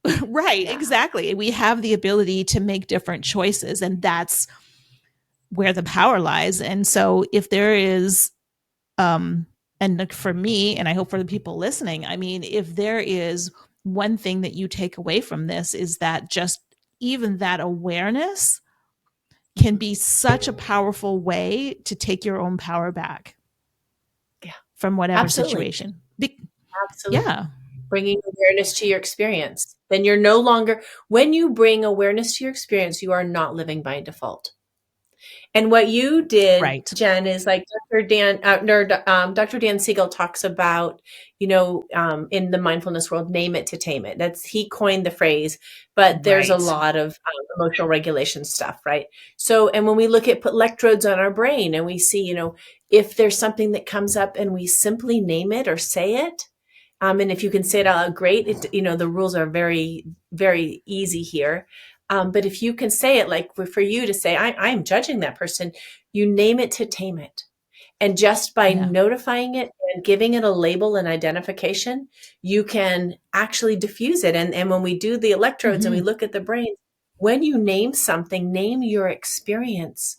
soon. right, Yeah. exactly. We have the ability to make different choices, and that's where the power lies. And so if there is and for me, and I hope for the people listening, I mean, if there is one thing that you take away from this is that just even that awareness can be such a powerful way to take your own power back Yeah. from whatever Absolutely. situation. Absolutely. Yeah. Bringing awareness to your experience. Then you're no longer, when you bring awareness to your experience, you are not living by default. And what you did, Right. Jen, is like Dr. Dan Siegel talks about, in the mindfulness world, name it to tame it. He coined the phrase, but there's a Right. lot of emotional regulation stuff, right? So, and when we put electrodes on our brain and we see, if there's something that comes up and we simply name it or say it, and if you can say it out loud, great. The rules are very, very easy here. But if you can say it, like for you to say, I'm judging that person, you name it to tame it. And just by Yeah. notifying it and giving it a label and identification, you can actually diffuse it. And when we do the electrodes and we Mm-hmm. look at the brain, when you name something, name your experience.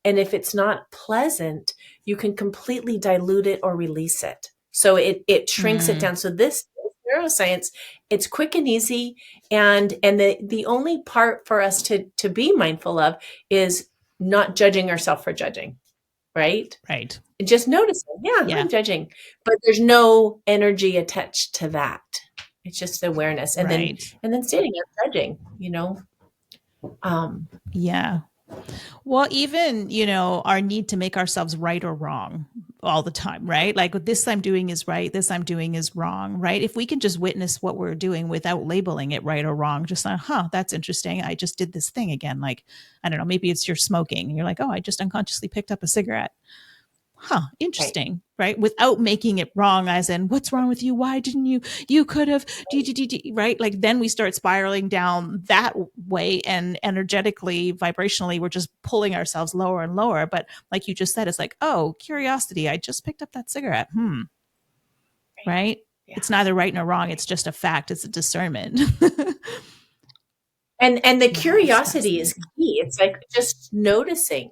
And if it's not pleasant, you can completely dilute it or release it. So it shrinks it Mm. down. So this neuroscience, it's quick and easy. And the only part for us to be mindful of is not judging ourselves for judging, right? Right. Just noticing, yeah, Yeah. I'm judging. But there's no energy attached to that. It's just awareness. And then Right. stating I'm judging. Yeah. Well, even, our need to make ourselves right or wrong all the time, right? Like this I'm doing is right, this I'm doing is wrong, right? If we can just witness what we're doing without labeling it right or wrong, just like, that's interesting. I just did this thing again. Like, I don't know, maybe it's you're smoking and you're like, oh, I just unconsciously picked up a cigarette. Right. Interesting, right? Without making it wrong, as in, what's wrong with you? Why didn't you could have, right? Like then we start spiraling down that way, and energetically, vibrationally, we're just pulling ourselves lower and lower. But like you just said, it's like, oh, curiosity. I just picked up that cigarette. Right. Right? Yeah. It's neither right nor wrong. Right. It's just a fact. It's a discernment. And the Yeah, it's curiosity is fascinating. key. It's like just noticing,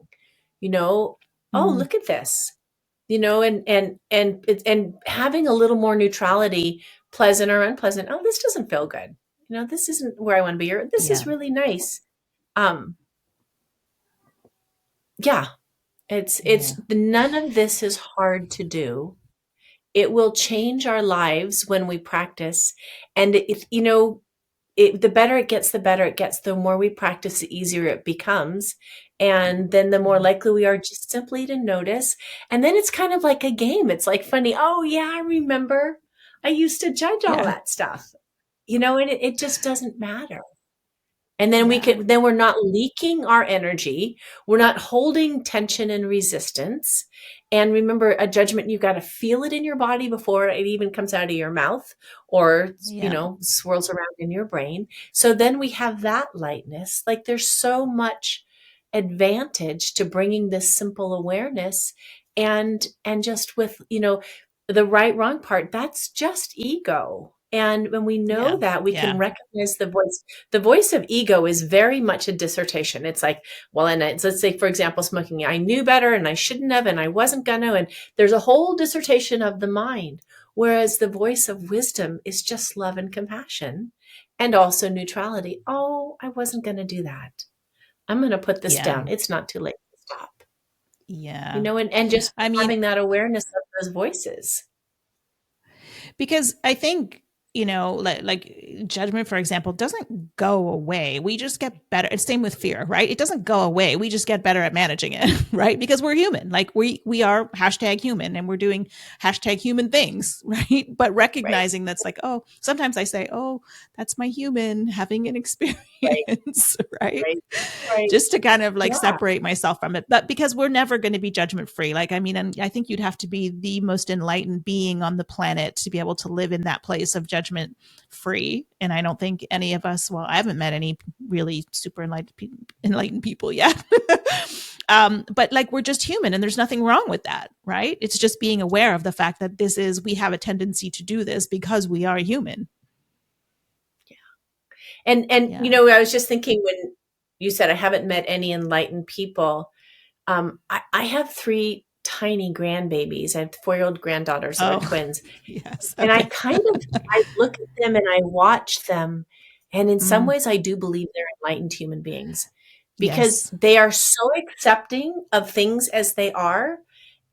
you know, oh, Mm, look at this, and having a little more neutrality, pleasant or unpleasant. Oh, this doesn't feel good. This isn't where I want to be. Or this is yeah, really nice. Um, yeah, it's yeah, none of this is hard to do. It will change our lives when we practice. And the better it gets, the better it gets. The more we practice, the easier it becomes. And then the more yeah, likely we are just simply to notice. And then it's kind of like a game. It's like funny. Oh, yeah, I remember. I used to judge all yeah, that stuff, and it just doesn't matter. And then yeah, then we're not leaking our energy. We're not holding tension and resistance. And remember, a judgment, you've got to feel it in your body before it even comes out of your mouth or, yeah, swirls around in your brain. So then we have that lightness. Like there's so much advantage to bringing this simple awareness, and just with, the right wrong part, that's just ego. And when we know yeah, that, we can yeah, recognize the voice of ego is very much a dissertation. It's like, well, and let's say, for example, smoking, I knew better and I shouldn't have, and I wasn't gonna, and there's a whole dissertation of the mind. Whereas the voice of wisdom is just love and compassion and also neutrality. Oh, I wasn't gonna do that. I'm gonna put this yeah, down. It's not too late to stop. yeah. And just I mean, having that awareness of those voices. because I think, like judgment, for example, doesn't go away. We just get better. It's same with fear, right? It doesn't go away. We just get better at managing it, right? Because we're human. Like we are hashtag human, and we're doing hashtag human things, right? But Right, recognizing that's like, oh, sometimes I say, oh, that's my human having an right, experience, right? right, right. Just to kind of like Yeah, separate myself from it. But because we're never going to be judgment free. Like, I mean, and I think you'd have to be the most enlightened being on the planet to be able to live in that place of judgment free. And I don't think any of us, well, I haven't met any really super enlightened people yet. But like we're just human, and there's nothing wrong with that, right? It's just being aware of the fact that we have a tendency to do this because we are human. and Yeah. I was just thinking when you said I haven't met any enlightened people. I have three tiny grandbabies. I have 4-year-old granddaughters that are Oh, twins, yes. and I Okay. kind of I look at them and I watch them, and in some Mm, ways, I do believe they're enlightened human beings because yes. they are so accepting of things as they are.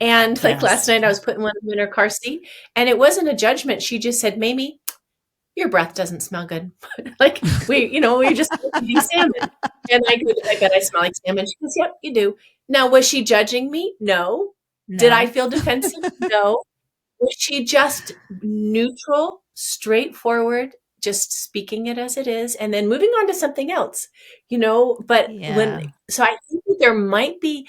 And like last Yes. night, I was putting one of them in her car seat, and it wasn't a judgment. She just said, "Mamie, your breath doesn't smell good." Like we just eating salmon. And I go, I bet I smell like salmon. She goes, yep, you do. Now, was she judging me? No. Did I No. feel defensive? No. Was she just neutral, straightforward, just speaking it as it is, and then moving on to something else? But Yeah. so I think that there might be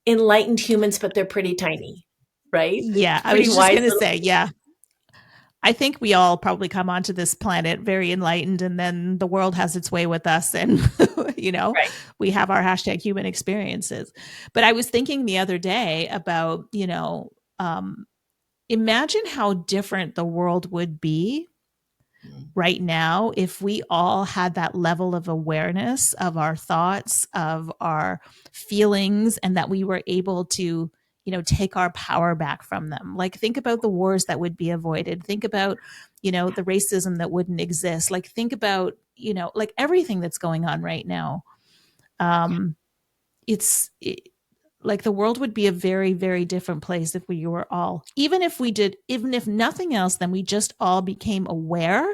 enlightened humans, but they're pretty tiny, right? Yeah. I Pretty was just wise going to little. say, yeah. I think we all probably come onto this planet very enlightened, and then the world has its way with us, and Right. we have our hashtag human experiences. But I was thinking the other day about, imagine how different the world would be right now if we all had that level of awareness of our thoughts, of our feelings, and that we were able to, take our power back from them. Like, think about the wars that would be avoided. Think about, the racism that wouldn't exist. Like, think about, like everything that's going on right now. Yeah. Um, it's like the world would be a very, very different place if we were all, even if nothing else, then we just all became aware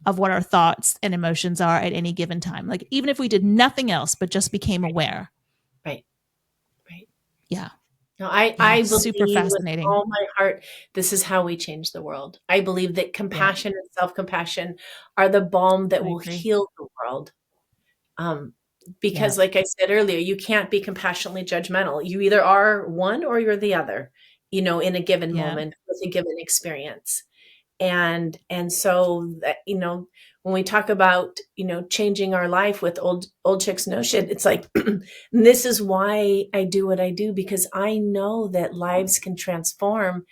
of what our thoughts and emotions are at any given time. Like even if we did nothing else, but just became aware. Right. Right. Yeah. No, Yeah, I super believe with fascinating. all my heart, this is how we change the world. I believe that Yeah, compassion and self-compassion are the balm that I will agree. heal the world. Um, Yeah, because like I said earlier, you can't be compassionately judgmental. You either are one or you're the other, in a given yeah, moment with a given experience. And so that, when we talk about, changing our life with old chicks no shit, it's like, this is why I do what I do, because I know that lives can transform,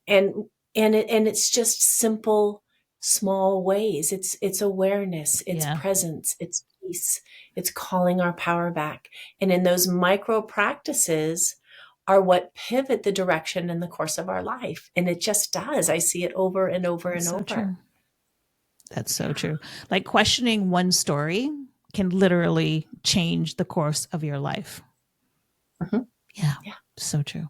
and it's just simple, small ways. It's awareness, it's yeah. presence, it's peace, it's calling our power back. And in those micro practices are what pivot the direction and the course of our life. And it just does. I see it over and over That's and so over. true. That's so Yeah. true. Like questioning one story can literally change the course of your life. Mhm. Yeah, Yeah. so true.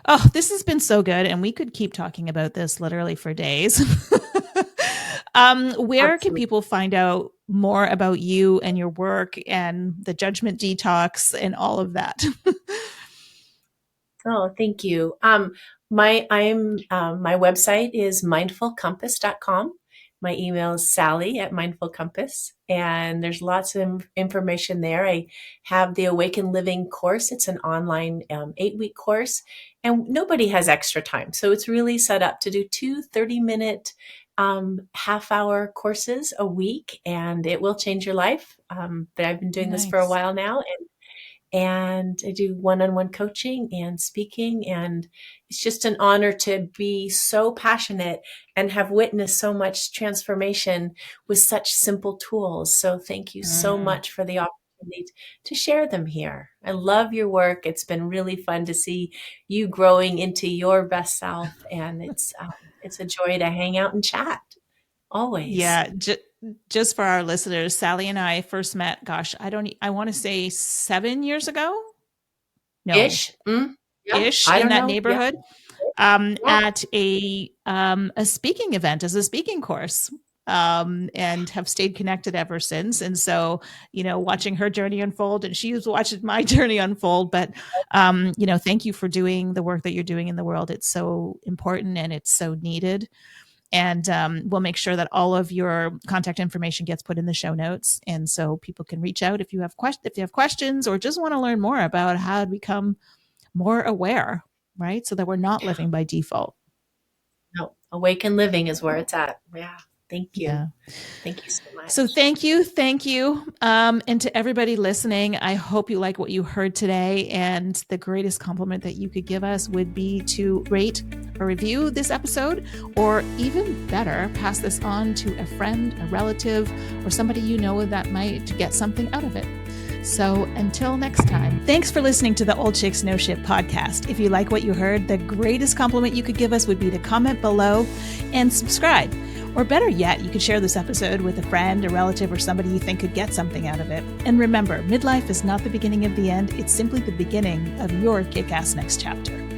Oh, this has been so good. And we could keep talking about this literally for days. Where can Absolutely. people find out more about you and your work and the judgment detox and all of that? Oh, thank you. My website is mindfulcompass.com. My email is Sally@mindfulcompass, and there's lots of information there. I have the Awaken Living course. It's an online 8-week course, and nobody has extra time. So it's really set up to do 2 30-minute half-hour courses a week, and it will change your life. But I've been doing this for a Nice. while now, and I do one-on-one coaching and speaking. And it's just an honor to be so passionate and have witnessed so much transformation with such simple tools. So thank you so Mm. much for the opportunity to share them here. I love your work. It's been really fun to see you growing into your best self. And it's a joy to hang out and chat always. Yeah, just for our listeners, Sally and I first met, gosh, I want to say 7 years ago. No, Ish. Mm, yeah. ish I in don't that know. Yeah. neighborhood, Yeah. at a speaking event as a speaking course. And have stayed connected ever since. And so, watching her journey unfold, and she's watching my journey unfold. But, thank you for doing the work that you're doing in the world. It's so important and it's so needed. And we'll make sure that all of your contact information gets put in the show notes, and so people can reach out if you have questions or just want to learn more about how to become more aware, right? So that we're not Yeah. living by default. No, awaken living is where it's at. Yeah. Thank you. Yeah. Thank you so So much. thank you, and to everybody listening. I hope you like what you heard today. And the greatest compliment that you could give us would be to rate or review this episode, or even better, pass this on to a friend, a relative, or somebody you know that might get something out of it. So until next time, thanks for listening to the Old Chicks No Shit podcast. If you like what you heard, the greatest compliment you could give us would be to comment below and subscribe. Or better yet, you could share this episode with a friend, a relative, or somebody you think could get something out of it. And remember, midlife is not the beginning of the end. It's simply the beginning of your kick-ass next chapter.